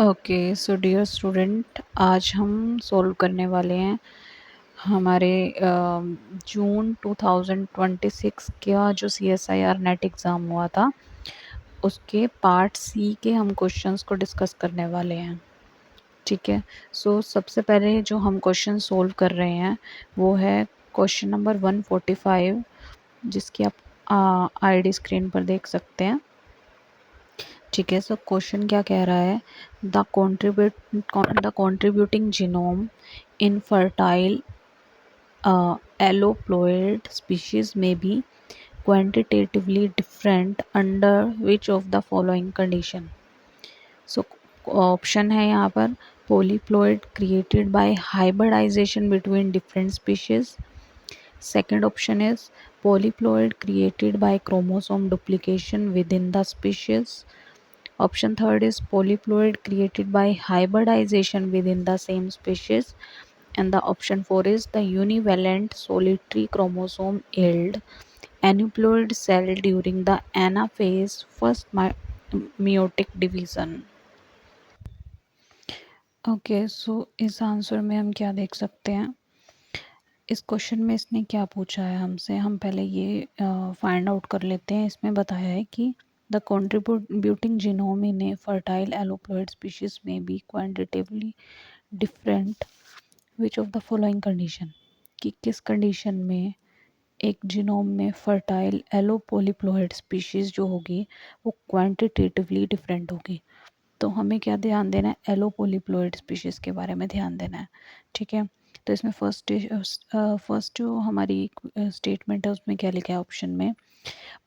Okay so dear student, आज हम solve करने वाले हैं हमारे जून 2026 का जो CSIR नेट एग्ज़ाम हुआ था उसके पार्ट सी के हम क्वेश्चंस को डिस्कस करने वाले हैं। ठीक है, सो सबसे पहले जो हम क्वेश्चन सॉल्व कर रहे हैं वो है क्वेश्चन नंबर 145, जिसकी आप आईडी स्क्रीन पर देख सकते हैं। ठीक है, सो क्वेश्चन क्या कह रहा है, the contributing genome in fertile alloploid species में be quantitatively different under which of the following condition। So option है यहाँ पर polyploid created by hybridization between different species। Second option is polyploid created by chromosome duplication within the species। Option third is polyploid created by hybridization within the same species, and the option four is the univalent solitary chromosome yield aneuploid cell during the anaphase first meiotic division। Okay so इस answer में हम क्या देख सकते हैं, इस question में इसने क्या पूछा है हमसे, हम पहले ये फाइंड आउट कर लेते हैं। इसमें बताया है कि the contributing genome in a fertile alloploid species में be quantitatively different which of the following condition, कि किस कंडीशन में एक जीनोम में फर्टाइल एलोपोलिप्लॉइड स्पीशीज जो होगी वो क्वांटिटेटिवली डिफरेंट होगी। तो हमें क्या ध्यान देना है, एलोपोलिप्लॉइड स्पीशीज के बारे में ध्यान देना है। ठीक है, तो इसमें फर्स्ट जो हमारी स्टेटमेंट है उसमें क्या लिखा है ऑप्शन में,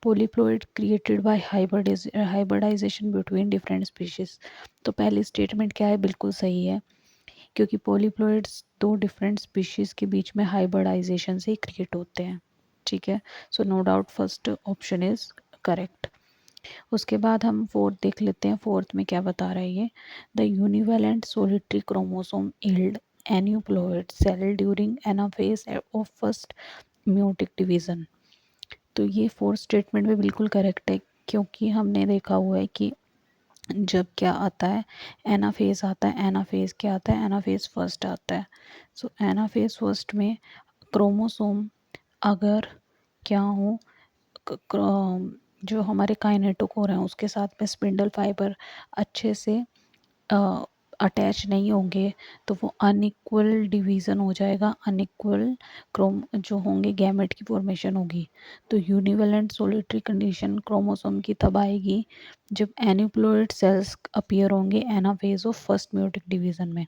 polyploid created by hybridization between different species. तो पहली स्टेटमेंट क्या है, बिल्कुल सही है, क्योंकि पोलिप्लॉइड्स दो डिफरेंट स्पीशीज के बीच में हाइब्रिडाइजेशन से ही क्रिएट होते हैं। ठीक है, so no doubt first option is correct. उसके बाद हम फोर्थ देख लेते हैं, फोर्थ में क्या बता रहा है ये, the univalent solitary chromosome yield aneuploid cell during anaphase of first meiotic division. तो ये फोर्थ स्टेटमेंट में बिल्कुल करेक्ट है, क्योंकि हमने देखा हुआ है कि जब क्या आता है, एनाफेज आता है, एनाफेज क्या आता है, एनाफेज फर्स्ट आता है। सो एनाफेज फर्स्ट में क्रोमोसोम अगर क्या हो, जो हमारे काइनेटोकोर हैं उसके साथ में स्पिंडल फाइबर अच्छे से अटैच नहीं होंगे तो वो अनइक्वल डिवीज़न हो जाएगा, अनइक्वल क्रोम जो होंगे गैमेट की फॉर्मेशन होगी। तो यूनिवेलेंट सोलिटरी कंडीशन क्रोमोसोम की तब आएगी जब एन्यूप्लॉइड सेल्स अपीयर होंगे anaphase of first meiotic division में।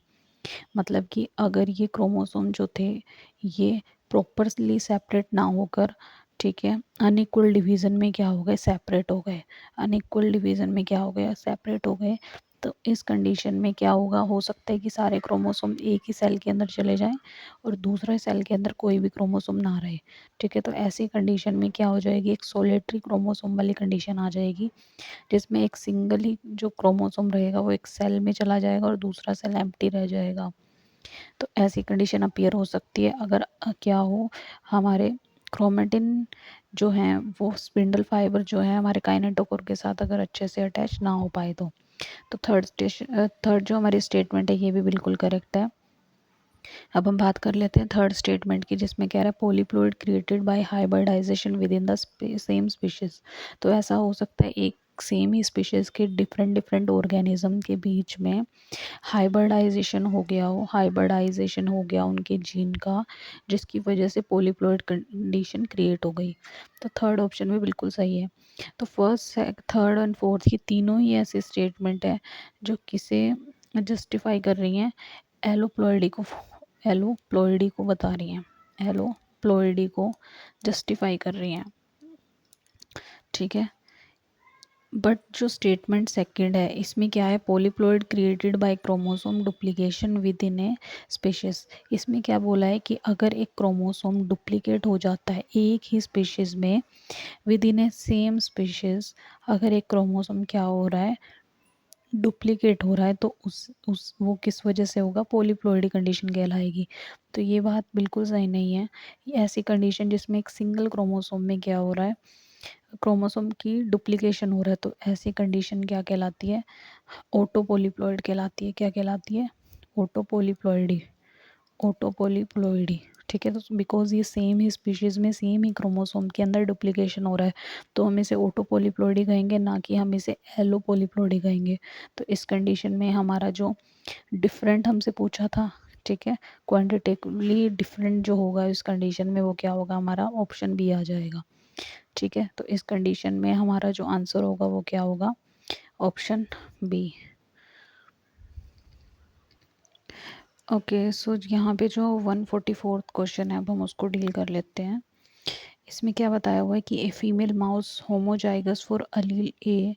मतलब कि अगर ये क्रोमोसोम जो थे ये प्रॉपरली सेपरेट ना होकर, ठीक है, अनइक्वल डिवीज़न में क्या हो गए, सेपरेट हो गए, अनइक्वल डिवीज़न में क्या हो गया, सेपरेट हो गए। तो इस कंडीशन में क्या होगा, हो सकता है कि सारे क्रोमोसोम एक ही सेल के अंदर चले जाएं और दूसरे सेल के अंदर कोई भी क्रोमोसोम ना रहे। ठीक है, तो ऐसी कंडीशन में क्या हो जाएगी, एक सोलेटरी क्रोमोसोम वाली कंडीशन आ जाएगी, जिसमें एक सिंगल ही जो क्रोमोसोम रहेगा वो एक सेल में चला जाएगा और दूसरा सेल एम्प्टी रह जाएगा। तो ऐसी कंडीशन अपीयर हो सकती है अगर क्या हो, हमारे क्रोमेटिन जो हैं वो स्पिंडल फाइबर जो है हमारे काइनेटोकोर के साथ अगर अच्छे से अटैच ना हो पाए तो थर्ड जो हमारी स्टेटमेंट है ये भी बिल्कुल करेक्ट है। अब हम बात कर लेते हैं थर्ड स्टेटमेंट की, जिसमें कह रहा है polyploid created by hybridization within the same species. तो ऐसा हो सकता है एक सेम ही स्पीशीज के डिफरेंट डिफरेंट ऑर्गेनिज्म के बीच में हाइब्रिडाइजेशन हो गया हो, हाइब्रिडाइजेशन हो गया उनके जीन का, जिसकी वजह से पोलीप्लॉइड कंडीशन क्रिएट हो गई। तो थर्ड ऑप्शन में बिल्कुल सही है। तो फर्स्ट, थर्ड एंड फोर्थ की तीनों ही ऐसी स्टेटमेंट है जो किसे जस्टिफाई कर रही हैं, एलोप्लॉइडी को, एलोप्लॉइडी को बता रही हैं, एलोप्लॉइडी को जस्टिफाई कर रही हैं। ठीक है, बट जो स्टेटमेंट सेकंड है इसमें क्या है, polyploid created by chromosome duplication within a species. इसमें क्या बोला है कि अगर एक क्रोमोसोम डुप्लीकेट हो जाता है एक ही स्पीशीज में, with in A same species अगर एक क्रोमोसोम क्या हो रहा है, डुप्लीकेट हो रहा है, तो उस वो किस वजह से होगा, पोलीप्लॉइडी कंडीशन कहलाएगी। तो ये बात बिल्कुल सही नहीं है। ये ऐसी कंडीशन जिसमें एक सिंगल क्रोमोसोम में क्या हो रहा है, क्रोमोसोम की डुप्लीकेशन हो रहा है, तो ऐसी कंडीशन क्या कहलाती है? ऑटोपोलीप्लॉइड कहलाती है। क्या कहलाती है? ऑटोपोलीप्लॉइडी। ऑटोपोलीप्लॉइडी, ठीक है। तो बिकॉज ये सेम ही स्पीशीज़ में सेम ही क्रोमोसोम के अंदर डुप्लीकेशन हो रहा है, तो हम इसे ऑटोपोलीप्लॉइडी कहेंगे, ना कि हम इसे एलोपोलीप्लॉइडी कहेंगे। तो इस कंडीशन में हमारा जो डिफरेंट हमसे पूछा था, ठीक है, क्वांटिटेटिवली डिफरेंट जो होगा इस कंडीशन में, वो क्या होगा? हमारा ऑप्शन बी आ जाएगा, ठीक है। तो इस कंडीशन में हमारा जो आंसर होगा वो क्या होगा? Option B. ओके, सो यहाँ पे जो 144 क्वेश्चन है, अब हम उसको डील कर लेते हैं। इसमें क्या बताया हुआ है कि a female mouse homozygous for allele a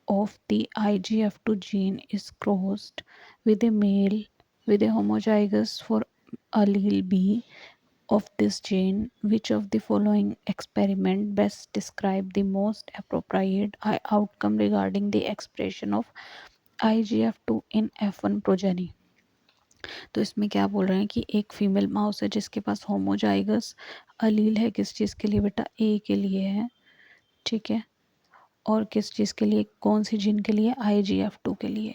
of the IGF2 gene is crossed with a male with a homozygous for allele B of this gene. Which of the following experiment best describe the most appropriate outcome regarding the expression of IGF2 in F1 progeny? तो इसमें क्या बोल रहे हैं कि एक female mouse है जिसके पास होमोजाइगस अलील है, किस चीज़ के लिए बेटा? ए के लिए है, ठीक है। और किस चीज़ के लिए? कौन सी जीन के लिए? IGF2 के लिए,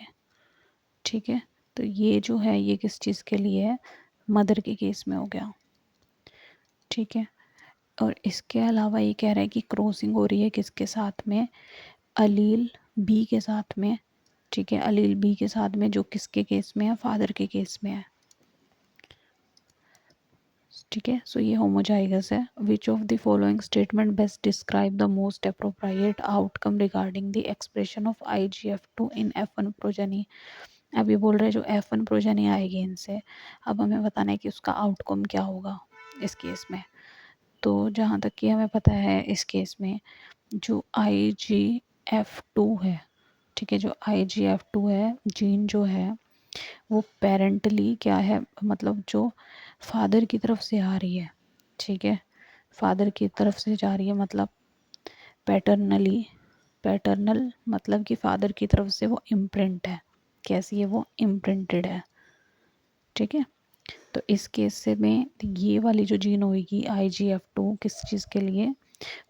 ठीक है। तो ये जो है ये किस चीज़ के लिए है? मदर के केस में हो गया, ठीक है। और इसके अलावा ये कह रहा है कि क्रॉसिंग हो रही है किसके साथ में? अलील बी के साथ में, ठीक है। अलील बी के साथ में, जो किसके केस में है? फादर के केस में है, ठीक है। सो ये होमोजाइगस है। Which of the following statement best describe the most appropriate outcome regarding the expression of IGF2 in F1 progeny? अब ये बोल रहे हैं जो F1 प्रोजेनी आएगी इनसे, अब हमें बताना है कि उसका आउटकम क्या होगा इस केस में। तो जहाँ तक कि हमें पता है इस केस में जो IGF2 है, ठीक है, जो IGF2 है जीन जो है वो पेरेंटली क्या है, मतलब जो फादर की तरफ से आ रही है, ठीक है। फादर की तरफ से जा रही है मतलब पैटर्नली, पैटर्नल मतलब कि फादर की तरफ से वो इम्प्रिंट है। कैसी है वो? इम्प्रिंटेड है, ठीक है। तो इस केस से में ये वाली जो जीन होगी IGF2 किस चीज़ के लिए?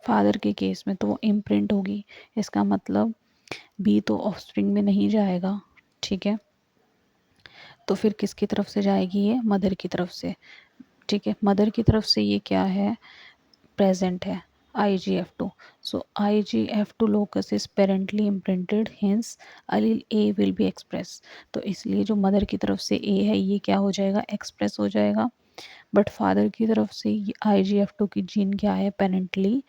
फादर के केस में, तो वो इम्प्रिंट होगी। इसका मतलब बी तो ऑफस्प्रिंग में नहीं जाएगा, ठीक है। तो फिर किसकी तरफ से जाएगी? ये मदर की तरफ से, ठीक है। मदर की तरफ से ये क्या है? प्रेजेंट है IGF2. So IGF2 locus is parentally imprinted, hence allele A will be expressed. तो इसलिए जो मदर की तरफ से A है ये क्या हो जाएगा? एक्सप्रेस हो जाएगा। बट फादर की तरफ से IGF2 की जीन क्या है? पेरेंटली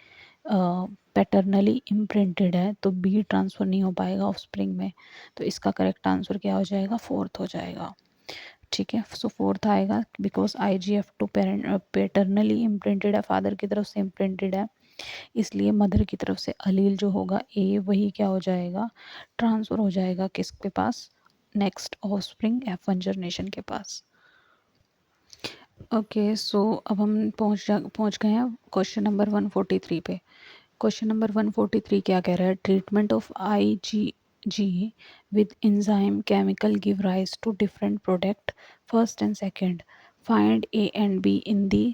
पैटर्नली इम्प्रिंटेड है, तो बी ट्रांसफ़र नहीं हो पाएगा ऑफस्प्रिंग में। तो इसका करेक्ट आंसर क्या हो जाएगा? फोर्थ हो जाएगा, ठीक है। सो फोर्थ आएगा बिकॉज IGF2 पैटर्नली इम्प्रिंटेड है, फादर की तरफ से इम्प्रिंटेड है, इसलिए मदर की तरफ से अलील जो होगा ए वही क्या हो जाएगा? ट्रांसफ़र हो जाएगा किसके पास? नेक्स्ट ऑफस्प्रिंग F1 जनरेशन के पास। ओके, सो अब हम पहुंच गए हैं क्वेश्चन नंबर 143 पे। क्वेश्चन नंबर 143 क्या कह रहा है? Treatment of IgG with enzyme chemical give rise to different product. First and second, find A and B in the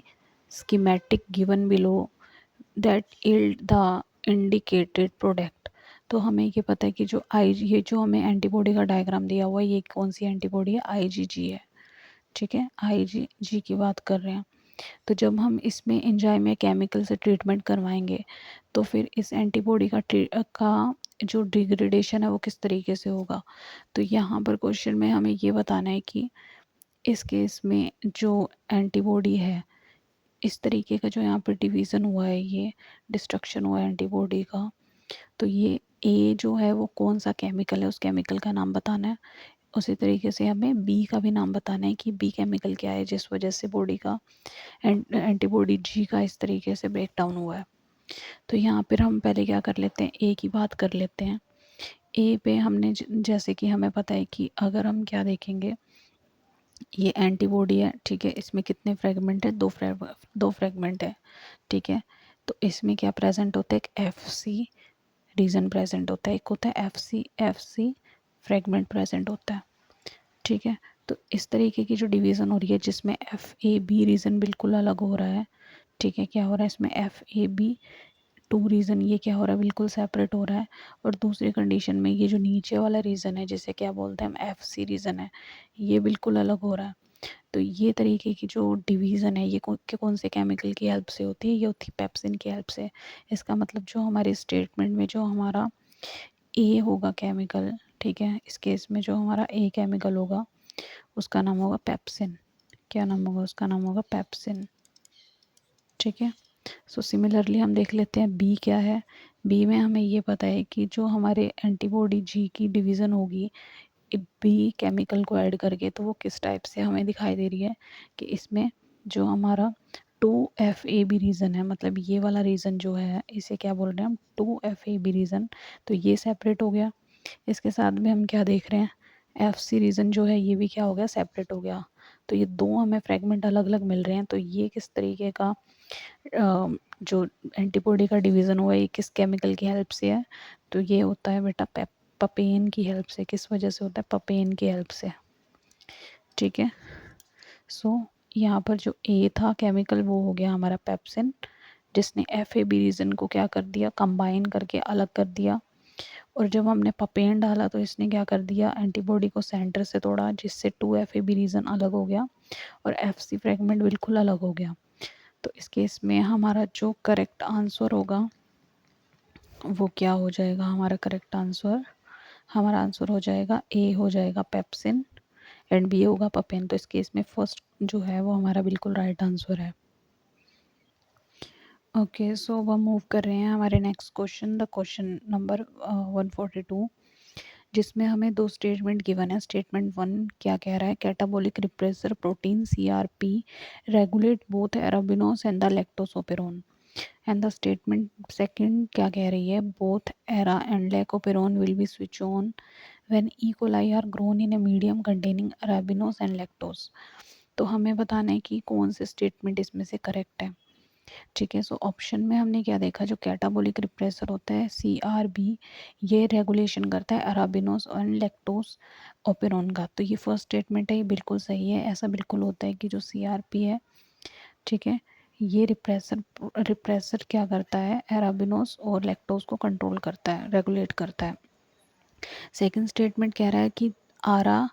schematic given below that yield the indicated product. तो हमें ये पता है कि जो ये जो हमें एंटीबॉडी का डायग्राम दिया हुआ है, ये कौन सी एंटीबॉडी है? IgG है, ठीक है। IgG की बात कर रहे हैं। तो जब हम इसमें एंजाइम या केमिकल से ट्रीटमेंट करवाएंगे तो फिर इस एंटीबॉडी का जो डिग्रेडेशन है वो किस तरीके से होगा? तो यहाँ पर क्वेश्चन में हमें ये बताना है कि इस केस में जो एंटीबॉडी है, इस तरीके का जो यहाँ पर डिवीज़न हुआ है, ये डिस्ट्रक्शन हुआ है एंटीबॉडी का, तो ये ए जो है वो कौन सा केमिकल है, उस केमिकल का नाम बताना है। उसी तरीके से हमें बी का भी नाम बताना है कि बी केमिकल क्या है जिस वजह से बॉडी का एंटीबॉडी जी का इस तरीके से ब्रेक डाउन हुआ है। तो यहाँ पर हम पहले क्या कर लेते हैं? ए की बात कर लेते हैं। ए पे हमने जैसे कि हमें पता है कि अगर हम क्या देखेंगे, ये एंटीबॉडी है, ठीक है। इसमें कितने फ्रेगमेंट है? दो फ्रेगमेंट है, ठीक है। तो इसमें क्या प्रेजेंट होता है? एक FC रीजन प्रेजेंट होता है, एक होता है FC फ्रेगमेंट प्रेजेंट होता है, ठीक है। तो इस तरीके की जो डिवीज़न हो रही है जिसमें FAB रीजन बिल्कुल अलग हो रहा है, ठीक है। क्या हो रहा है इसमें? FAB टू रीज़न ये क्या हो रहा है, बिल्कुल सेपरेट हो रहा है। और दूसरी कंडीशन में ये जो नीचे वाला रीज़न है जिसे क्या बोलते हैं हम, एफ सी रीज़न है, ये बिल्कुल अलग हो रहा है। तो ये तरीके की जो डिवीज़न है ये कौन से केमिकल की हेल्प से होती है, ये होती है पेप्सिन की हेल्प से। इसका मतलब जो हमारे स्टेटमेंट में जो हमारा ए होगा केमिकल, ठीक है, इस केस में जो हमारा ए केमिकल होगा उसका नाम होगा पेप्सिन। क्या नाम होगा उसका, नाम होगा पेप्सिन, ठीक है। सो सिमिलरली हम देख लेते हैं बी क्या है। बी में हमें ये पता है कि जो हमारे एंटीबॉडी जी की डिवीज़न होगी बी केमिकल को ऐड करके, तो वो किस टाइप से हमें दिखाई दे रही है कि इसमें जो हमारा 2FAB रीज़न है, मतलब ये वाला रीज़न जो है इसे क्या बोल रहे हैं हम, 2FAB रीज़न। तो ये सेपरेट हो गया। इसके साथ में हम क्या देख रहे हैं, FC रीज़न जो है ये भी क्या हो गया, सेपरेट हो गया। तो ये दो हमें फ्रेगमेंट अलग अलग मिल रहे हैं। तो ये किस तरीके का जो एंटीबॉडी का डिवीज़न हुआ ये किस केमिकल की हेल्प से है, तो ये होता है बेटा पपेन की हेल्प से। किस वजह से होता है, पपेन की हेल्प से, ठीक है। सो यहाँ पर जो ए था केमिकल वो हो गया हमारा पेप्सिन, जिसने FAB रीजन को क्या कर दिया, कंबाइन करके अलग कर दिया। और जब हमने पपेन डाला तो इसने क्या कर दिया, एंटीबॉडी को सेंटर से तोड़ा, जिससे 2FAB रीजन अलग हो गया और FC फ्रेगमेंट बिल्कुल अलग हो गया। तो इस केस में हमारा जो करेक्ट आंसर होगा वो क्या हो जाएगा, हमारा करेक्ट आंसर, हमारा आंसर हो जाएगा ए, हो जाएगा पेप्सिन, एंड बी होगा पपेन। तो इस केस में फर्स्ट जो है वो हमारा बिल्कुल राइट आंसर है। ओके, सो अब हम मूव कर रहे हैं हमारे next question, the question number 142, जिसमें हमें दो स्टेटमेंट गिवन है। स्टेटमेंट 1 क्या कह रहा है, catabolic repressor protein CRP regulate both arabinose and the lactose operon. And the statement second क्या कह रही है, both ara and lac operon will be switch on when E coli are grown in a medium containing arabinose and lactose. तो हमें बताना है कि कौन से स्टेटमेंट इसमें से करेक्ट है, ठीक है। सो ऑप्शन में हमने क्या देखा, जो कैटाबोलिक रिप्रेसर होता है CRB, ये रेगुलेशन करता है अराबिनोस एंड लैक्टोस ओपेरोन का। तो ये फर्स्ट स्टेटमेंट है, ये बिल्कुल सही है। ऐसा बिल्कुल होता है कि जो CRP है, ठीक है, ये रिप्रेसर क्या करता है, अराबिनोस और लैक्टोज को कंट्रोल करता है, रेगुलेट करता है। सेकंड स्टेटमेंट कह रहा है कि आरा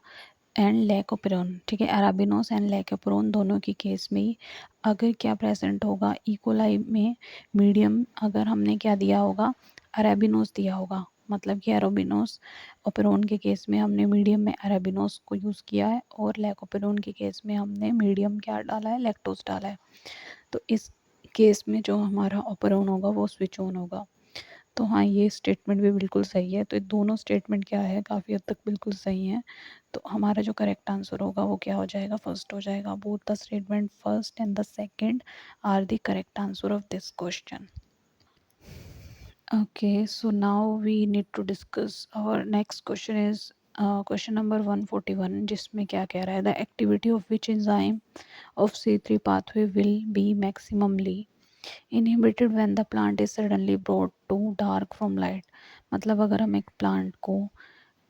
एंड लैकोपेरोन, ठीक है, अराबिनोस एंड लैकोपेरोन दोनों की केस में ही अगर क्या प्रेजेंट होगा, इकोलाई में मीडियम अगर हमने क्या दिया होगा, अराबिनोस दिया होगा, मतलब कि अराबिनोस ओपेरोन के केस में हमने मीडियम में अराबिनोस को यूज़ किया है और लैकोपेरोन के केस में हमने मीडियम क्या डाला है, लैक्टोज डाला है। तो इस केस में जो हमारा ओपेरोन होगा वो स्विच ऑन होगा। तो हाँ, ये स्टेटमेंट भी बिल्कुल सही है। तो ये दोनों स्टेटमेंट क्या है, काफ़ी हद तक बिल्कुल सही हैं। तो हमारा जो करेक्ट आंसर होगा वो क्या हो जाएगा, फर्स्ट हो जाएगा। Both the statement first and the second are the correct answer of this question. Okay, so now we need to discuss our next question is question number 141, जिसमें क्या कह रहा है, the activity of which enzyme of C3 pathway will be maximally inhibited when the plant is suddenly brought to dark from light। मतलब अगर हम एक plant को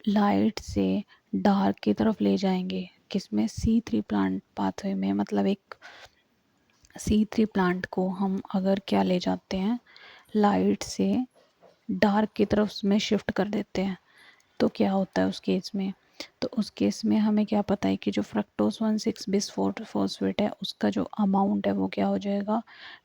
लाइट से डार्क की तरफ ले जाएंगे, किसमें, C3 प्लांट पाथवे में, मतलब एक C3 प्लांट को हम अगर क्या ले जाते हैं, लाइट से डार्क की तरफ में शिफ्ट कर देते हैं, तो क्या होता है उस केस में। तो उस केस में हमें क्या पता है कि जो फ्रक्टोज 1,6 बिस फॉस्फेट है उसका जो अमाउंट है वो क्या हो जाएगा,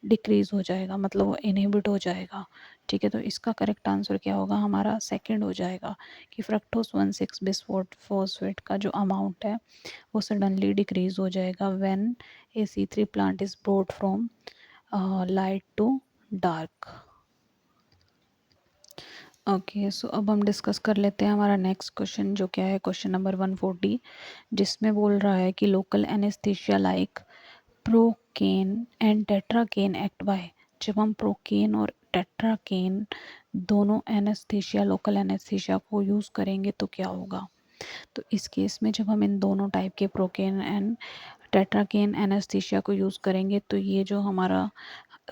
डिक्रीज हो जाएगा, मतलब वो इनहिबिट हो जाएगा, ठीक है। तो इसका करेक्ट आंसर क्या होगा, हमारा सेकंड हो जाएगा कि फ्रक्टोज 1,6 बिस फॉस्फेट का जो अमाउंट है वो सडनली डिक्रीज हो जाएगा when a C3 plant is brought from light to dark. Okay, so अब हम डिस्कस कर लेते हैं हमारा नेक्स्ट क्वेश्चन, जो क्या है क्वेश्चन नंबर 140, जिसमें बोल रहा है कि local anaesthesia like procaine and tetracaine act by. जब हम प्रोकेन और टेट्राकेन दोनों एनेस्थीसिया, लोकल एनेस्थीसिया को यूज़ करेंगे तो क्या होगा। तो इस केस में जब हम इन दोनों टाइप के प्रोकेन एंड टेट्राकेन एनेस्थीसिया को यूज़ करेंगे तो ये जो हमारा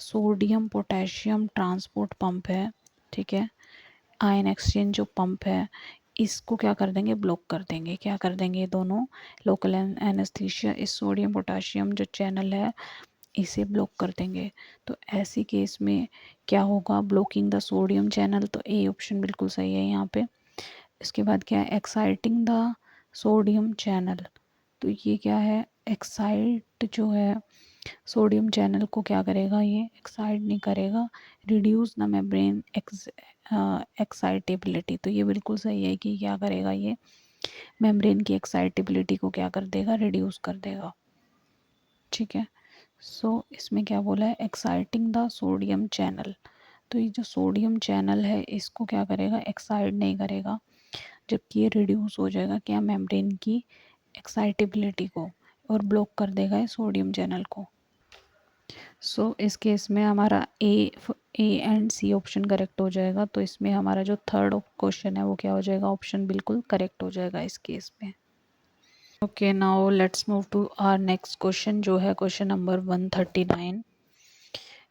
सोडियम पोटेशियम ट्रांसपोर्ट पंप है, ठीक है, आयन एक्सचेंज जो पंप है, इसको क्या कर देंगे, ब्लॉक कर देंगे। क्या कर देंगे, दोनों लोकल एनेस्थीसिया इस सोडियम पोटेशियम जो चैनल है इसे ब्लॉक कर देंगे। तो ऐसे केस में क्या होगा, ब्लॉकिंग द सोडियम चैनल, तो ए ऑप्शन बिल्कुल सही है यहाँ पे। इसके बाद क्या है, एक्साइटिंग द सोडियम चैनल, तो ये क्या है, एक्साइट जो है सोडियम चैनल को क्या करेगा, ये एक्साइट नहीं करेगा, रिड्यूस द मेम्ब्रेन एक्साइटेबिलिटी, तो ये बिल्कुल सही है कि क्या करेगा, ये मेम्ब्रेन की एक्साइटेबिलिटी को क्या कर देगा, रिड्यूस कर देगा। ठीक है, सो इसमें क्या बोला है, एक्साइटिंग द सोडियम चैनल, तो ये जो सोडियम चैनल है इसको क्या करेगा, एक्साइट नहीं करेगा, जबकि ये रिड्यूस हो जाएगा क्या, मेम्ब्रेन की एक्साइटेबिलिटी को, और ब्लॉक कर देगा ये सोडियम चैनल को। सो इस केस में हमारा A and C option correct हो जाएगा, तो इसमें हमारा जो थर्ड क्वेश्चन है वो क्या हो जाएगा, ऑप्शन बिल्कुल करेक्ट हो जाएगा इस केस में। Okay, now let's move to our next question, जो है क्वेश्चन नंबर 139।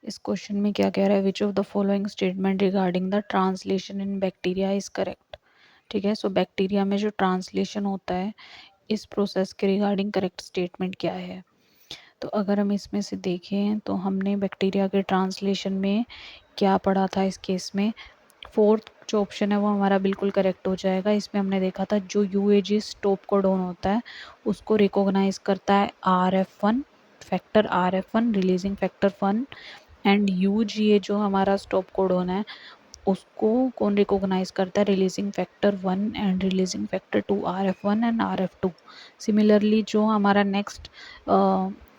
इस क्वेश्चन में क्या कह रहा है, which of the following statement regarding the translation in bacteria is correct. ठीक है, सो बैक्टीरिया में जो ट्रांसलेशन होता है इस प्रोसेस के रिगार्डिंग करेक्ट स्टेटमेंट क्या है। तो अगर हम इसमें से देखें तो हमने बैक्टीरिया के ट्रांसलेशन में क्या पढ़ा था, इस केस में फोर्थ जो ऑप्शन है वो हमारा बिल्कुल करेक्ट हो जाएगा। इसमें हमने देखा था जो यूएजी स्टॉप कोडॉन होता है उसको रिकॉग्नाइज करता है RF1 factor, RF1 releasing factor 1, and UGA जो हमारा स्टॉप कोडॉन है उसको कौन रिकॉग्नाइज करता है, releasing factor 1 and releasing factor 2, RF1 and RF2। Similarly जो हमारा नेक्स्ट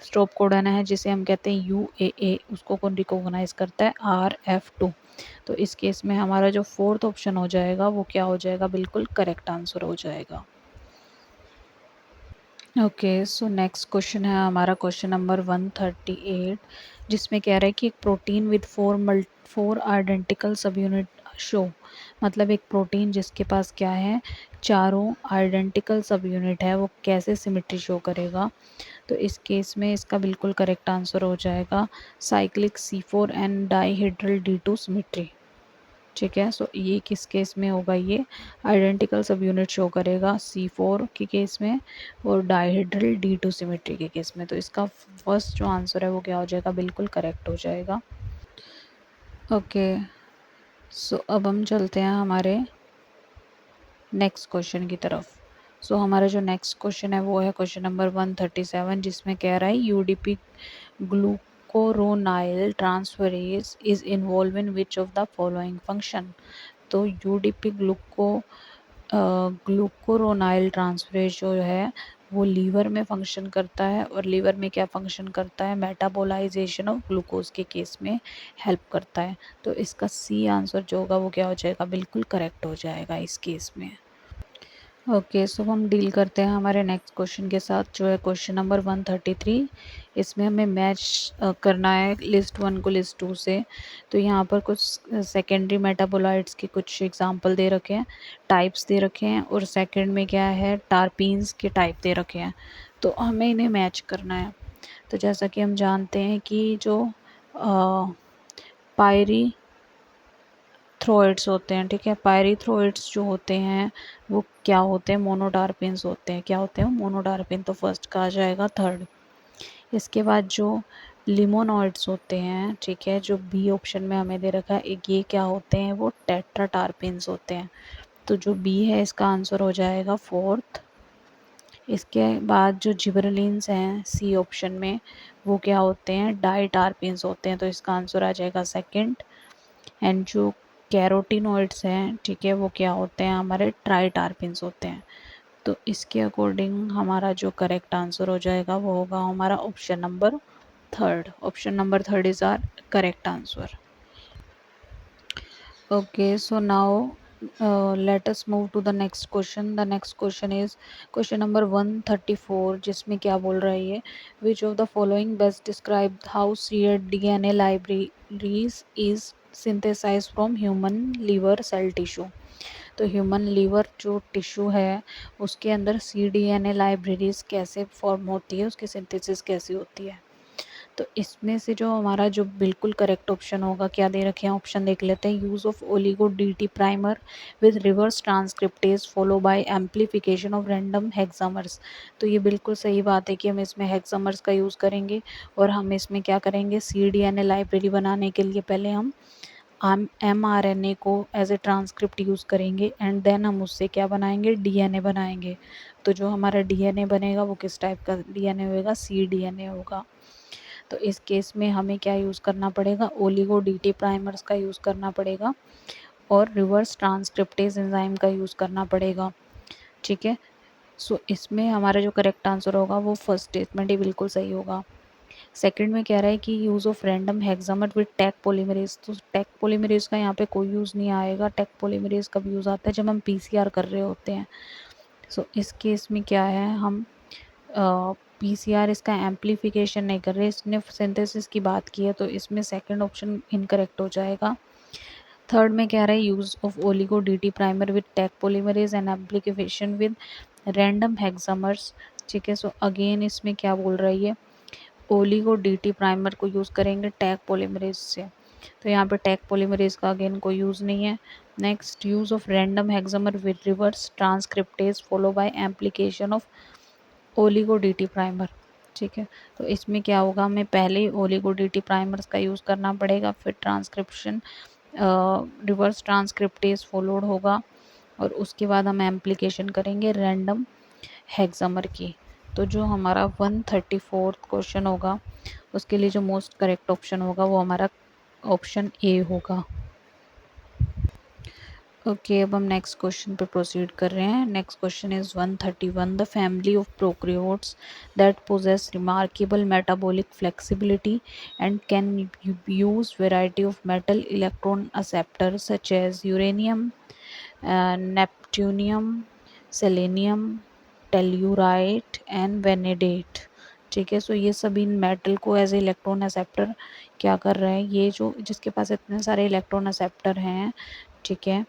स्टॉप कोडन है जिसे हम कहते हैं UAA, उसको कौन रिकॉग्नाइज करता है, RF2। तो इस केस में हमारा जो फोर्थ ऑप्शन हो जाएगा वो क्या हो जाएगा, बिल्कुल करेक्ट आंसर हो जाएगा। ओके, सो नेक्स्ट क्वेश्चन है हमारा क्वेश्चन नंबर 138, जिसमें कह रहा है कि एक प्रोटीन विद फोर आइडेंटिकल सब यूनिट शो, मतलब एक प्रोटीन जिसके पास क्या है, चारों आइडेंटिकल सब यूनिट है, वो कैसे सिमेट्री शो करेगा। तो इस केस में इसका बिल्कुल करेक्ट आंसर हो जाएगा cyclic C4 and dihedral D2 symmetry. ठीक है, सो ये किस केस में होगा, ये आइडेंटिकल सब यूनिट शो करेगा C4 के केस में और डाईहेड्रल D2 सिमेट्री के केस में। तो इसका फर्स्ट जो आंसर है वो क्या हो जाएगा, बिल्कुल करेक्ट हो जाएगा। ओके, सो अब हम चलते हैं हमारे नेक्स्ट क्वेश्चन की तरफ। सो हमारा जो नेक्स्ट क्वेश्चन है वो है क्वेश्चन नंबर 137, जिसमें कह रहा है UDP glucuronyl transferase is involve in which of the following function. तो UDP ग्लूकोरोनाइल ट्रांसफरेज जो है वो लीवर में फंक्शन करता है, और लीवर में क्या फंक्शन करता है, मेटाबोलाइजेशन ऑफ ग्लूकोज के केस में हेल्प करता है। तो इसका सी आंसर जो होगा वो क्या हो जाएगा, बिल्कुल करेक्ट हो जाएगा इस केस में। ओके, सो हम डील करते हैं हमारे नेक्स्ट क्वेश्चन के साथ, जो है क्वेश्चन नंबर 133। इसमें हमें मैच करना है लिस्ट 1 को लिस्ट 2 से। तो यहाँ पर कुछ सेकेंडरी मेटाबोलाइट्स के कुछ एग्जांपल दे रखे हैं, टाइप्स दे रखे हैं, और सेकंड में क्या है, टारपीन्स के टाइप दे रखे हैं। तो हमें इन्हें मैच करना है। तो जैसा कि हम जानते हैं कि जो पायरी थ्रोइड्स होते हैं, ठीक है, पायरीथ्रोइड्स जो होते हैं वो क्या होते हैं, मोनोडार्पिन्स होते हैं। क्या होते हैं, मोनोडार्पिन, तो फर्स्ट का आ जाएगा थर्ड। इसके बाद जो लिमोनॉइड्स होते हैं, ठीक है, जो बी ऑप्शन में हमें दे रखा है, एक ये क्या होते हैं, वो टेट्राटार्पिन्स होते हैं। तो जो बी है इसका आंसर हो जाएगा फोर्थ। इसके बाद जो जिबरेलिन्स हैं सी ऑप्शन में, वो क्या होते हैं, डाईटार्पिन्स होते हैं। तो इसका आंसर आ जाएगा सेकंड। एंड जो कैरोटीनॉइड्स हैं, ठीक है, वो क्या होते हैं, हमारे ट्राईटार्पिन्स होते हैं। तो इसके अकॉर्डिंग हमारा जो करेक्ट आंसर हो जाएगा वो होगा हमारा option number third. Option number third is our correct answer. Okay, so now let us move to the next question. The next question is question number 134, जिसमें क्या बोल रहा है ये, which of the following best describe how shared DNA libraries is synthesized from human liver cell tissue। तो human liver जो tissue है उसके अंदर cDNA लाइब्रेरीज कैसे फॉर्म होती है, उसकी सिंथेसिस कैसी होती है। तो इसमें से जो हमारा जो बिल्कुल करेक्ट ऑप्शन होगा, क्या दे रखे हैं ऑप्शन देख लेते हैं। Use of oligo dt primer with reverse transcriptase follow by amplification of random hexamers. तो ये बिल्कुल सही बात है कि हम इसमें हेक्सामर्स का यूज़ करेंगे और हम इसमें क्या करेंगे, cDNA लाइब्रेरी बनाने के लिए पहले हम mRNA को एज ए ट्रांसक्रिप्ट यूज़ करेंगे एंड देन हम उससे क्या बनाएंगे, DNA बनाएंगे। तो जो हमारा DNA बनेगा वो किस टाइप का DNA होगा, cDNA होगा। तो इस केस में हमें क्या यूज़ करना पड़ेगा, ओलिगो dt प्राइमर्स का यूज़ करना पड़ेगा और रिवर्स ट्रांसक्रिप्टेज एंजाइम का यूज़ करना पड़ेगा। ठीक है, सो इसमें हमारा जो करेक्ट आंसर होगा वो फर्स्ट स्टेटमेंट ही बिल्कुल सही होगा। सेकंड में कह रहा है कि use of random हेक्सामर with Taq polymerase. तो टैग पॉलीमरेज का यहाँ पे कोई यूज़ नहीं आएगा। टैग पॉलीमरेज कब यूज़ आता है, जब हम PCR कर रहे होते हैं। सो इस केस में क्या है, हम PCR इसका एम्पलीफिकेशन नहीं कर रहे, इसने सिंथेसिस की बात की है, तो इसमें सेकंड ऑप्शन इनकरेक्ट हो जाएगा। थर्ड में कह रहा है use of oligo dt primer with Taq polymerase and amplification with random hexamers. ठीक है, सो अगेन इसमें क्या बोल रहा है ये, ओलिगो dt प्राइमर को यूज़ करेंगे टैग पॉलीमरेज से। तो यहाँ पे टैग पॉलीमरेज का अगेन कोई यूज़ नहीं है। Next, use of random हेक्सामर with reverse transcriptase follow bye एम्प्लीकेशन of oligo dt primer. ठीक है, तो इसमें क्या होगा, हमें पहले ओलिगो dt प्राइमर्स का यूज़ करना पड़ेगा, फिर ट्रांसक्रिप्शन रिवर्स ट्रांसक्रिप्टेज फॉलोड होगा और उसके बाद हम एम्प्लीकेशन करेंगे रैंडम हेक्सामर की। तो जो हमारा 134 क्वेश्चन होगा उसके लिए जो मोस्ट करेक्ट ऑप्शन होगा वो हमारा ऑप्शन ए होगा। ओके, अब हम नेक्स्ट क्वेश्चन पे प्रोसीड कर रहे हैं। Next question is 131। The family of prokaryotes that possess remarkable metabolic flexibility and can use variety of metal electron acceptors such as uranium, neptunium, selenium, tellurite and vanadate. ठीक है, सो ये सभी metal को as a electron acceptor क्या कर रहे हैं, ये जो जिसके पास इतने सारे इलेक्ट्रॉन एक्सेप्टर हैं, ठीक है,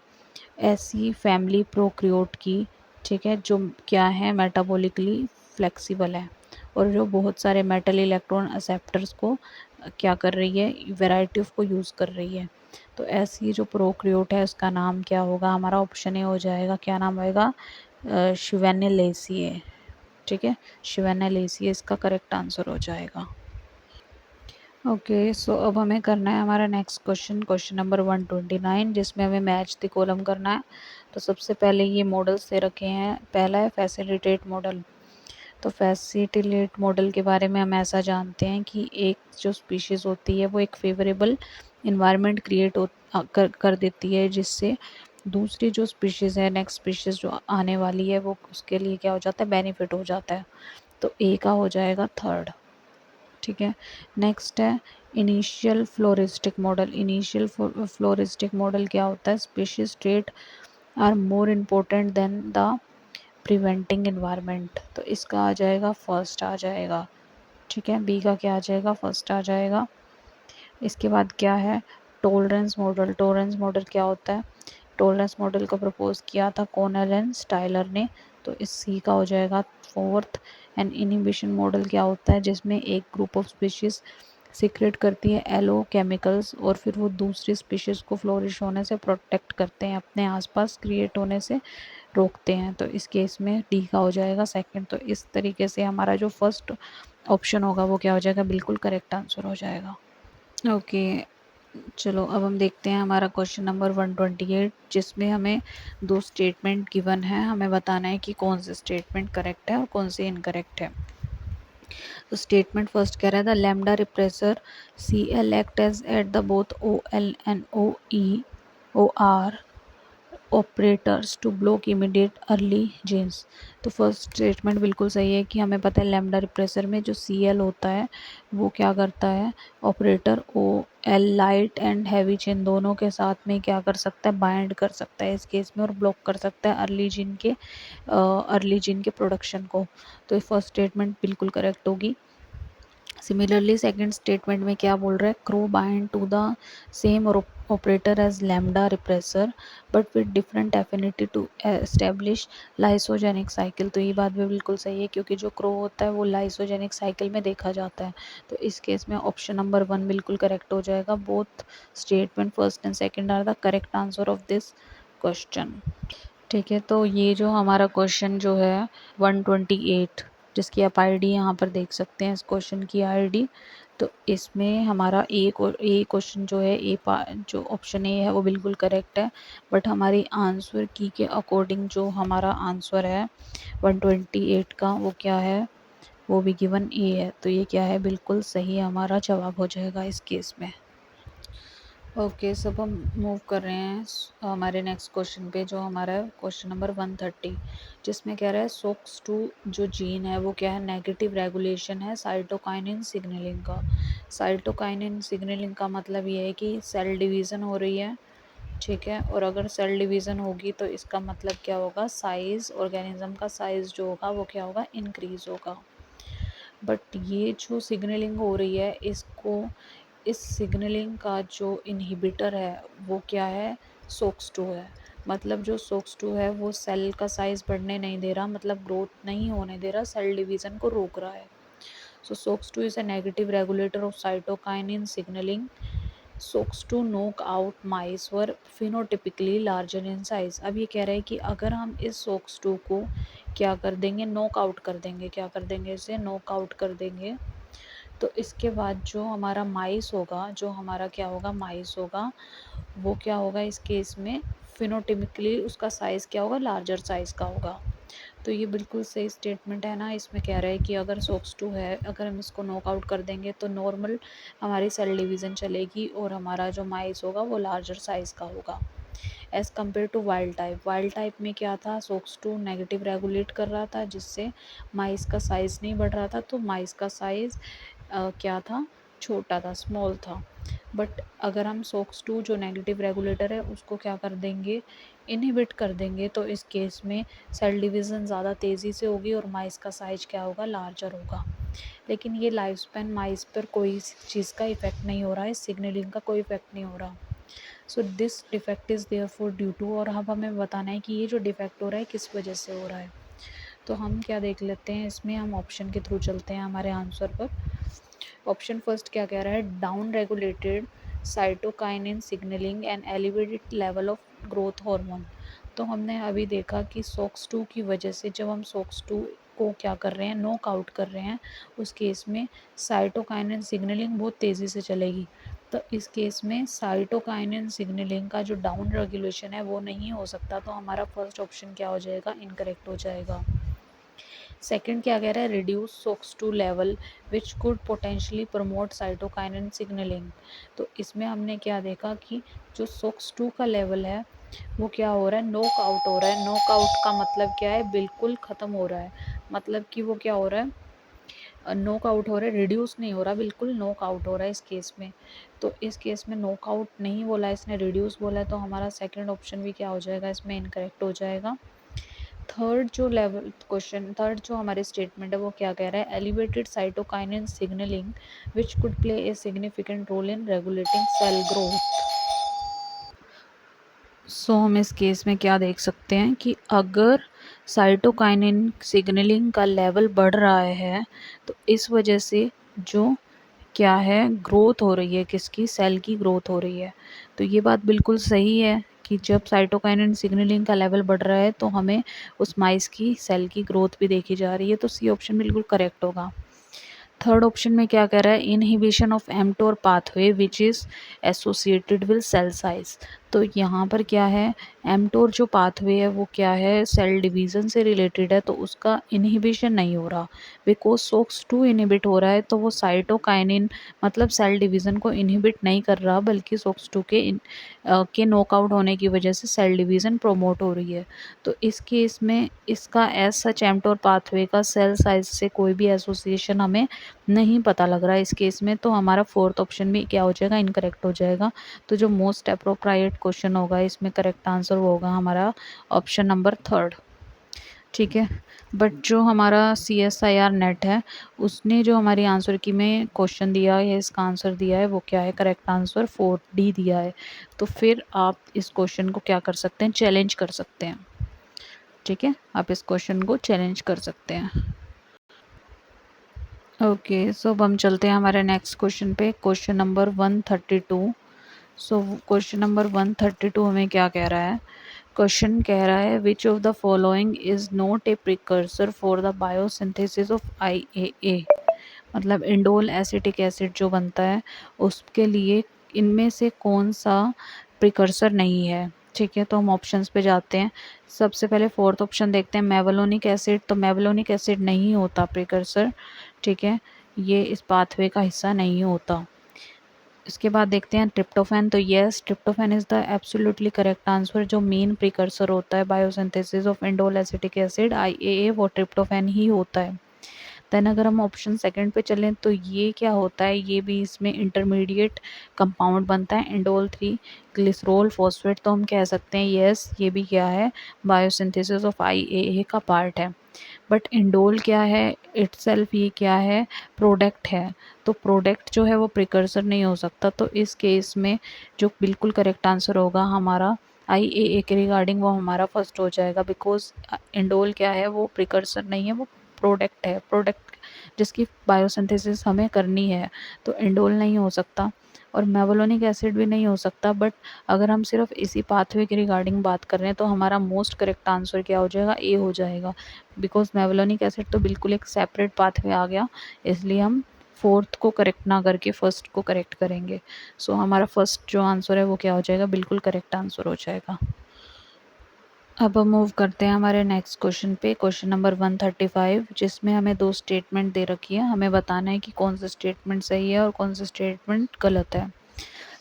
ऐसी फैमिली प्रोकैरियोट की, ठीक है, जो क्या है मेटाबॉलिकली फ्लेक्सिबल है और जो बहुत सारे मेटल इलेक्ट्रॉन एक्सेप्टर्स को क्या कर रही है, वैरायटी ऑफ को यूज़ कर रही है। तो ऐसी जो प्रोकैरियोट है उसका नाम क्या होगा, हमारा ऑप्शन ए हो जाएगा। क्या नाम होएगा, शिवेनेलेसिए। ठीक है, शिवेनेलेसिए इसका करेक्ट आंसर हो जाएगा। ओके, सो अब हमें करना है हमारा नेक्स्ट क्वेश्चन, क्वेश्चन नंबर 129, जिसमें हमें मैच द कॉलम करना है। तो सबसे पहले ये मॉडल्स दे रखे हैं। पहला है फैसिलिटेट मॉडल। तो फैसिलिटेट मॉडल के बारे में हम ऐसा जानते हैं कि एक जो स्पीशीज़ होती है वो एक फेवरेबल इन्वायरमेंट क्रिएट कर देती है, जिससे दूसरी जो स्पीशीज़ है, नेक्स्ट स्पीशीज़ जो आने वाली है, वो उसके लिए क्या हो जाता है, बेनिफिट हो जाता है। तो ए का हो जाएगा थर्ड। ठीक है, नेक्स्ट है initial floristic model. Initial floristic model क्या होता है, species trait are more important than the preventing environment. तो इसका आ जाएगा फर्स्ट आ जाएगा। ठीक है, बी का क्या आ जाएगा, फर्स्ट आ जाएगा। इसके बाद क्या है, टॉलरेंस मॉडल। टॉलरेंस मॉडल क्या होता है, टॉलरेंस मॉडल को प्रपोज किया था कॉर्नेल एंड स्टाइलर ने, तो इस सी का हो जाएगा फोर्थ। एंड इनिबिशन मॉडल क्या होता है, जिसमें एक ग्रुप ऑफ स्पीशीज सीक्रेट करती है एलो केमिकल्स और फिर वो दूसरी स्पीशीज को फ्लोरिश होने से प्रोटेक्ट करते हैं, अपने आसपास क्रिएट होने से रोकते हैं। तो इस केस में डी का हो जाएगा सेकंड। तो इस तरीके से हमारा जो फर्स्ट ऑप्शन होगा वो क्या हो जाएगा, बिल्कुल करेक्ट आंसर हो जाएगा। ओके, चलो अब हम देखते हैं हमारा क्वेश्चन नंबर 128, जिसमें हमें दो स्टेटमेंट गिवन है, हमें बताना है कि कौन से स्टेटमेंट करेक्ट है और कौन से इनकरेक्ट है। तो स्टेटमेंट फर्स्ट कह रहा है the lambda repressor C L act as at the both O L and O E O R operators to block immediate early genes. तो फर्स्ट स्टेटमेंट बिल्कुल सही है कि हमें पता है लैम्डा रिप्रेसर में जो सी एल होता है वो क्या करता है, operator O L light and heavy chain दोनों के साथ में क्या कर सकता है, बाइंड कर सकता है इस केस में और ब्लॉक कर सकता है अर्ली जीन के प्रोडक्शन को। तो फर्स्ट स्टेटमेंट बिल्कुल करेक्ट होगी। सिमिलरली सेकंड स्टेटमेंट में क्या बोल रहा है, Cro bind to the same operator as lambda repressor but with different affinity to establish lysogenic cycle. तो ये बात भी बिल्कुल सही है, क्योंकि जो क्रो होता है वो लाइसोजेनिक साइकिल में देखा जाता है। तो इस केस में ऑप्शन नंबर 1 बिल्कुल करेक्ट हो जाएगा। Both statement first and second are the correct answer of this question. ठीक है, तो ये जो हमारा क्वेश्चन जो है 128, जिसकी आप आईडी यहाँ पर देख सकते हैं, इस क्वेश्चन की आईडी। तो इसमें हमारा ए क्वेश्चन जो है, जो ऑप्शन ए है वो बिल्कुल करेक्ट है, बट हमारी आंसर की के अकॉर्डिंग जो हमारा आंसर है 128 का, वो क्या है, वो भी गिवन ए है। तो ये क्या है, बिल्कुल सही हमारा जवाब हो जाएगा इस केस में। ओके, सब हम मूव कर रहे हैं हमारे नेक्स्ट क्वेश्चन पे, जो हमारा है क्वेश्चन नंबर 130, जिसमें कह रहा है सोक्स2 जो जीन है वो क्या है, नेगेटिव रेगुलेशन है साइटोकाइनिन सिग्नलिंग का। साइटोकाइनिन सिग्नलिंग का मतलब ये है कि सेल डिवीज़न हो रही है, ठीक है, और अगर सेल डिवीज़न होगी तो इसका मतलब क्या होगा, साइज़, ऑर्गेनिज्म का साइज़ जो होगा वो क्या होगा, इंक्रीज़ होगा। बट ये जो सिग्नलिंग हो रही है, इस सिग्नलिंग का जो इनहिबिटर है वो क्या है, सोक्स2 है। मतलब जो सोक्स2 है वो सेल का साइज बढ़ने नहीं दे रहा, मतलब ग्रोथ नहीं होने दे रहा, सेल डिवीज़न को रोक रहा है। So SOX2 is a negative regulator of cytokinin signalling. SOX2 knock out mice were phenotypically larger in size. अब ये कह रहे हैं कि अगर हम इस सोक्स2 को क्या कर देंगे, नॉक आउट कर देंगे, क्या कर देंगे, इसे नॉक आउट कर देंगे, तो इसके बाद जो हमारा माइस होगा, जो हमारा क्या होगा, माइस होगा, वो क्या होगा इस केस में, फिनोटिपिकली उसका साइज़ क्या होगा, लार्जर साइज़ का होगा। तो ये बिल्कुल सही स्टेटमेंट है ना। इसमें कह रहा है कि अगर सोक्स2 है, अगर हम इसको नॉकआउट कर देंगे तो नॉर्मल हमारी सेल डिवीज़न चलेगी और हमारा जो माइस होगा वो लार्जर साइज़ का होगा as compare to wild type. Wild type में क्या था, सोक्स2 नेगेटिव रेगुलेट कर रहा था, जिससे माइस का साइज़ नहीं बढ़ रहा था, तो माइस का साइज़ क्या था, छोटा था, स्मॉल था। बट अगर हम सोक्स2 जो नेगेटिव रेगुलेटर है उसको क्या कर देंगे, इनहिबिट कर देंगे, तो इस केस में सेल डिवीज़न ज़्यादा तेज़ी से होगी और माइस का साइज क्या होगा, लार्जर होगा। लेकिन ये लाइफ स्पैन माइस पर कोई चीज़ का इफेक्ट नहीं हो रहा है, सिग्नलिंग का कोई इफेक्ट नहीं हो रहा। So this defect is there for due to, और अब हमें बताना है कि ये जो डिफेक्ट हो रहा है किस वजह से हो रहा है। तो हम क्या देख लेते हैं इसमें, हम ऑप्शन के थ्रू चलते हैं हमारे आंसर पर। ऑप्शन फर्स्ट क्या कह रहा है, down regulated cytokinin signalling and elevated level of growth hormone. तो हमने अभी देखा कि सोक्स2 की वजह से जब हम सोक्स2 को क्या कर रहे हैं, नॉक आउट कर रहे हैं, उस केस में साइटोकाइनिन सिग्नलिंग बहुत तेज़ी से चलेगी। तो इस केस में साइटोकाइनिन सिग्नलिंग का जो डाउन रेगुलेशन है वो नहीं हो सकता, तो हमारा फर्स्ट ऑप्शन क्या हो जाएगा, इनकरेक्ट हो जाएगा। सेकंड क्या कह रहा है, reduce SOX2 level which could potentially promote cytokinin signalling. तो इसमें हमने क्या देखा कि जो सोक्स2 का लेवल है वो क्या हो रहा है, नॉक आउट हो रहा है। नॉक आउट का मतलब क्या है, बिल्कुल ख़त्म हो रहा है, मतलब कि वो क्या हो रहा है, नॉक आउट हो रहा है, रिड्यूस नहीं हो रहा, बिल्कुल नॉक आउट हो रहा है इस केस में। तो इस केस में नॉक आउट नहीं बोला है इसने, रिड्यूस बोला है, तो हमारा सेकंड ऑप्शन भी क्या हो जाएगा, इसमें इनकरेक्ट हो जाएगा। थर्ड जो हमारी स्टेटमेंट है वो क्या कह रहा है, elevated cytokinin signalling which could play a significant role in regulating cell growth. So हम इस केस में क्या देख सकते हैं कि अगर साइटोकाइनिन सिग्नलिंग का लेवल बढ़ रहा है तो इस वजह से जो क्या है, ग्रोथ हो रही है, किसकी, सेल की ग्रोथ हो रही है। तो ये बात बिल्कुल सही है कि जब साइटोकाइनिन सिग्नलिंग का लेवल बढ़ रहा है तो हमें उस माइस की सेल की ग्रोथ भी देखी जा रही है। तो सी ऑप्शन बिल्कुल करेक्ट होगा। थर्ड ऑप्शन में क्या कह रहा है, inhibition of mTOR pathway which is associated with cell size. तो यहाँ पर क्या है, एमटोर जो पाथवे है वो क्या है, सेल डिवीज़न से रिलेटेड है, तो उसका इनहिबिशन नहीं हो रहा, बिकॉज सोक्स2 इनहिबिट हो रहा है, तो वो साइटोकाइनिन मतलब सेल डिवीज़न को इनहिबिट नहीं कर रहा, बल्कि सोक्स2 के नॉकआउट होने की वजह से सेल डिवीज़न प्रोमोट हो रही है। तो इस केस में इसका एज सच एमटोर पाथवे का सेल साइज से कोई भी एसोसिएशन हमें नहीं पता लग रहा है इस केस में। तो हमारा फोर्थ ऑप्शन भी क्या हो जाएगा, इनकरेक्ट हो जाएगा। तो जो मोस्ट अप्रोप्रिएट क्वेश्चन होगा इसमें करेक्ट आंसर वो होगा हमारा ऑप्शन नंबर थर्ड। ठीक है। बट जो हमारा CSIR नेट है, उसने जो हमारी आंसर की में क्वेश्चन दिया है या इसका आंसर दिया है वो क्या है, करेक्ट आंसर 4D दिया है। तो फिर आप इस क्वेश्चन को क्या कर सकते हैं, चैलेंज कर सकते हैं। ठीक है, आप इस क्वेश्चन को चैलेंज कर सकते हैं। ओके, सो अब हम चलते हैं हमारे नेक्स्ट क्वेश्चन पे, question number 132। So question number 132 हमें क्या कह रहा है, क्वेश्चन कह रहा है which of the following is not a precursor for the biosynthesis of IAA। मतलब इंडोल एसिटिक एसिड जो बनता है उसके लिए इनमें से कौन सा प्रिकर्सर नहीं है। ठीक है, तो हम ऑप्शंस पे जाते हैं। सबसे पहले फोर्थ ऑप्शन देखते हैं, मेवलोनिक एसिड। तो मेवलोनिक एसिड नहीं होता प्रिकर्सर। ठीक है, ये इस पाथवे का हिस्सा नहीं होता। इसके बाद देखते हैं ट्रिप्टोफैन। तो yes, tryptophan is the absolutely correct answer. जो मेन प्रिकर्सर होता है biosynthesis of indole acetic acid IAA, वो ट्रिप्टोफैन ही होता है। देन अगर हम ऑप्शन सेकंड पे चलें तो ये क्या होता है, ये भी इसमें इंटरमीडिएट कंपाउंड बनता है, इंडोल 3 ग्लिसरोल फॉस्फेट। तो हम कह सकते हैं यस, ये भी क्या है, बायोसिंथेसिस ऑफ IAA का पार्ट है। बट इंडोल क्या है इटसेल्फ, ये क्या है, प्रोडक्ट है। तो प्रोडक्ट जो है वो प्रिकर्सर नहीं हो सकता। तो इस केस में जो बिल्कुल करेक्ट आंसर होगा हमारा IAA के रिगार्डिंग, वो हमारा फर्स्ट हो जाएगा। बिकॉज इंडोल क्या है, वो प्रिकर्सर नहीं है, वो प्रोडक्ट है, प्रोडक्ट जिसकी बायोसिंथेसिस हमें करनी है। तो इंडोल नहीं हो सकता और मेवलोनिक एसिड भी नहीं हो सकता। बट अगर हम सिर्फ इसी पाथवे के रिगार्डिंग बात कर रहे हैं तो हमारा मोस्ट करेक्ट आंसर क्या हो जाएगा, ए हो जाएगा। बिकॉज मेवलोनिक एसिड तो बिल्कुल एक सेपरेट पाथवे आ गया, इसलिए हम फोर्थ को करेक्ट ना करके फर्स्ट को करेक्ट करेंगे। सो हमारा फर्स्ट जो आंसर है वो क्या हो जाएगा, बिल्कुल करेक्ट आंसर हो जाएगा। अब हम मूव करते हैं हमारे नेक्स्ट क्वेश्चन पे, क्वेश्चन नंबर 135, जिसमें हमें दो स्टेटमेंट दे रखी है। हमें बताना है कि कौन सा स्टेटमेंट सही है और कौन सा स्टेटमेंट गलत है।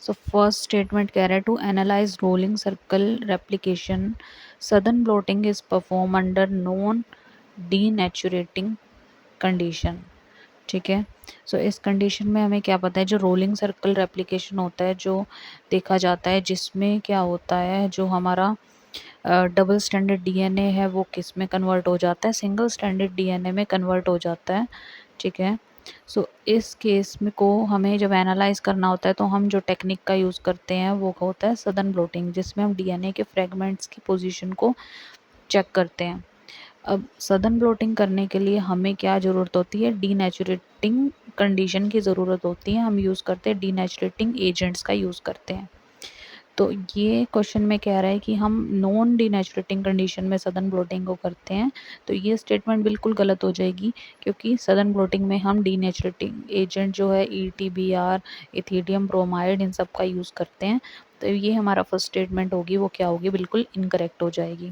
सो फर्स्ट स्टेटमेंट कह रहा है to analyse rolling circle replication Southern blotting is perform under non denaturing condition. ठीक है, सो इस कंडीशन में हमें क्या पता है, जो रोलिंग सर्कल रेप्लिकेशन होता है जो देखा जाता है, जिसमें क्या होता है, जो हमारा डबल स्टैंडर्ड DNA है वो किस में कन्वर्ट हो जाता है, सिंगल स्टैंडर्ड DNA में कन्वर्ट हो जाता है। ठीक है, सो इस केस में को हमें जब एनालाइज करना होता है तो हम जो टेक्निक का यूज़ करते हैं वो होता है सदर्न ब्लोटिंग, जिसमें हम DNA के फ्रेगमेंट्स की पोजीशन को चेक करते हैं। अब सदर्न ब्लोटिंग करने के लिए हमें क्या ज़रूरत होती है, डीनेचुरेटिंग कंडीशन की ज़रूरत होती है। हम यूज़ करते हैं डीनेचुरेटिंग एजेंट्स का यूज़ करते हैं। तो ये क्वेश्चन में कह रहा है कि हम नॉन डीनेचुरेटिंग कंडीशन में सदर्न ब्लोटिंग को करते हैं। तो ये स्टेटमेंट बिल्कुल गलत हो जाएगी, क्योंकि सदर्न ब्लोटिंग में हम डीनेचुरेटिंग एजेंट जो है ETBR, इथिडियम ब्रोमाइड, इन सब का यूज़ करते हैं। तो ये हमारा फर्स्ट स्टेटमेंट होगी, वो क्या होगी, बिल्कुल इनकरेक्ट हो जाएगी।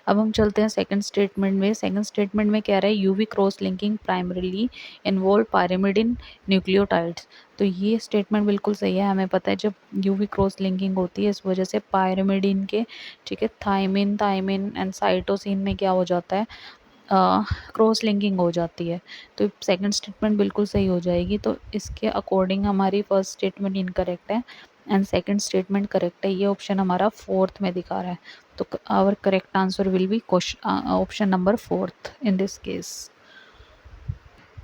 अब हम चलते हैं सेकंड स्टेटमेंट में। सेकंड स्टेटमेंट में कह रहा है UV cross linking primarily involve pyrimidine nucleotides. तो ये स्टेटमेंट बिल्कुल सही है। हमें पता है जब यूवी क्रॉस लिंकिंग होती है इस वजह से पायरिमिडिन के, ठीक है, थायमिन थायमिन एंड साइटोसिन में क्या हो जाता है, क्रॉस लिंकिंग हो जाती है। तो सेकंड स्टेटमेंट बिल्कुल सही हो जाएगी। तो इसके अकॉर्डिंग हमारी फर्स्ट स्टेटमेंट इनकरेक्ट है एंड सेकंड स्टेटमेंट करेक्ट है। ये ऑप्शन हमारा फोर्थ में दिखा रहा है। तो our correct answer will be option number fourth in this case.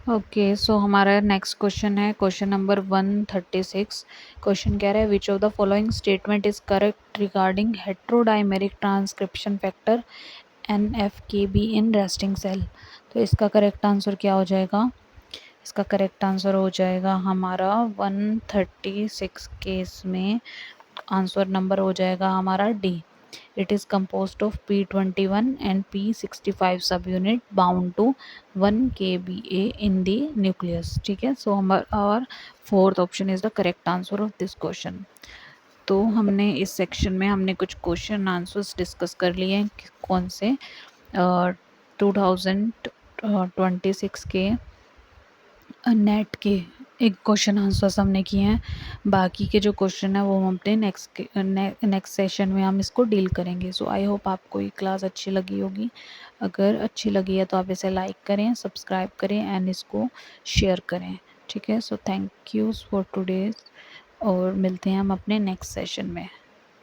Okay, so हमारा नेक्स्ट क्वेश्चन है क्वेश्चन नंबर 136। क्वेश्चन कह रहा है which of the following statement is correct regarding heterodimeric transcription factor NF-kB in resting cell. तो इसका correct answer क्या हो जाएगा, इसका करेक्ट आंसर हो जाएगा हमारा 136 केस में आंसर नंबर हो जाएगा हमारा D। It is composed of P21 and P65 subunit bound to 1 kBa in the nucleus। ठीक है, सो our fourth option is the correct answer of this question. तो हमने इस सेक्शन में हमने कुछ क्वेश्चन आंसर्स डिस्कस कर लिए हैं, कौन से 2026 के नेट के एक क्वेश्चन आंसर्स हमने किए हैं। बाकी के जो क्वेश्चन है वो हम अपने नेक्स्ट सेशन में हम इसको डील करेंगे। सो आई होप आपको ये क्लास अच्छी लगी होगी। अगर अच्छी लगी है तो आप इसे लाइक करें, सब्सक्राइब करें एंड इसको शेयर करें। ठीक है, so thank you for today और मिलते हैं हम अपने नेक्स्ट सेशन में।